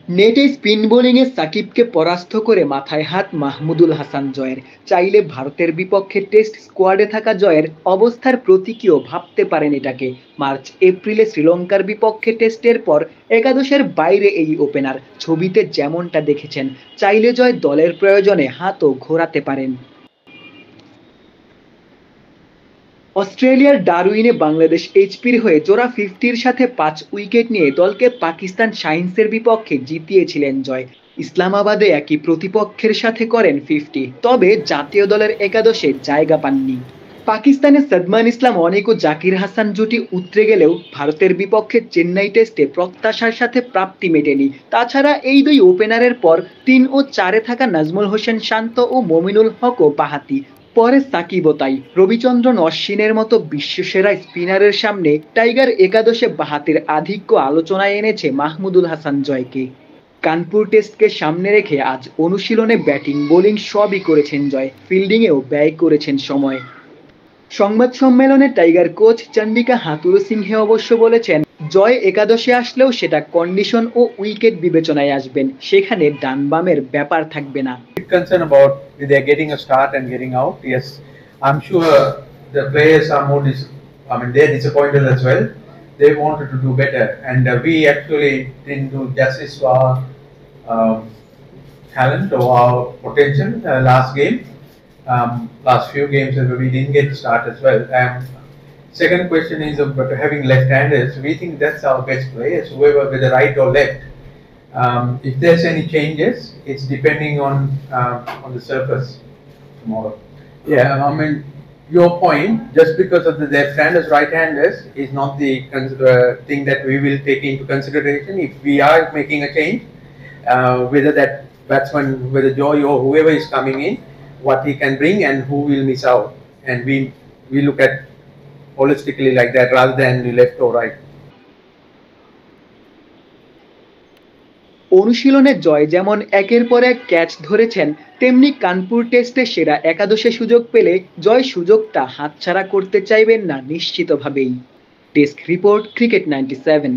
নেটে স্পিন বোলিংয়ে সাকিবকে পরাস্ত করে মাথায় হাত মাহমুদুল হাসান জয়ের। চাইলে ভারতের বিপক্ষে টেস্ট স্কোয়াডে থাকা জয়ের অবস্থার প্রতীকীয় ভাবতে পারেন এটাকে। মার্চ এপ্রিলে শ্রীলঙ্কার বিপক্ষে টেস্টের পর একাদশের বাইরে এই ওপেনার ছবিতে যেমনটা দেখেছেন, চাইলে জয় দলের প্রয়োজনে হাতও ঘোরাতে পারেন। অস্ট্রেলিয়ার ডারউইনে বাংলাদেশ এইচপির হয়ে জোড়া 50-র সাথে 5 উইকেট নিয়ে দলকে পাকিস্তান শাহিনসের বিপক্ষে জিতিয়েছিলেন জয়। ইসলামাবাদে একই প্রতিপক্ষের সাথে করেন 50, তবে জাতীয় দলের একাদশে জায়গা পাননি। পাকিস্তানের সাদমান ইসলাম অনেক ও জাকির হাসান জুটি উতরে গেলেও ভারতের বিপক্ষে চেন্নাই টেস্টে প্রত্যাশার সাথে প্রাপ্তি মেটেনি। তাছাড়া এই দুই ওপেনারের পর 3 ও 4-এ থাকা নাজমুল হোসেন শান্ত ও মমিনুল হকও বাঁহাতি। পরে সাকিব ও তাই রবিচন্দ্রন অশ্বিনের মতো বিশ্বসেরা স্পিনারের সামনে টাইগার একাদশে বাঁহাতির আধিক্য আলোচনায় এনেছে মাহমুদুল হাসান জয়কে। কানপুর টেস্টকে সামনে রেখে আজ অনুশীলনে ব্যাটিং বোলিং সবই করেছেন জয়, ফিল্ডিংয়েও ব্যয় করেছেন সময়। সংবাদ সম্মেলনে টাইগার কোচ চন্ডিকা হাথুরুসিংহে অবশ্য বলেছেন, জয় একাদশে আসলেও সেটা কন্ডিশন ও উইকেট বিবেচনায় আসবেন, সেখানে ডান বামের ব্যাপার থাকবে না। Concern about they're getting a start and getting out. Yes, I'm sure the players are they're disappointed as well. They wanted to do better, and we actually didn't do justice to our um, talent or our potential last game. Last few games we didn't get to start as well. Second question is about having left-handers. We think that's our best players, whoever with the right or left. If there's any changes, it's depending on the surface tomorrow. Yeah, I mean your point. Just because of the left-handers, right-handers is not the thing that we will take into consideration if we are making a change. Whether that batsman, whether Joy or whoever is coming in, what he can bring and who will miss out, and we look at holistically like that rather than the left or right. অনুশীলনে জয় যেমন একের পর এক catch ধরেছেন, তেমনি কানপুর টেস্টে সেরা একাদশে সুযোগ পেলে জয় সুযোগটা হাতছাড়া করতে চাইবেন না নিশ্চিতভাবেই। Desk report, cricket 97।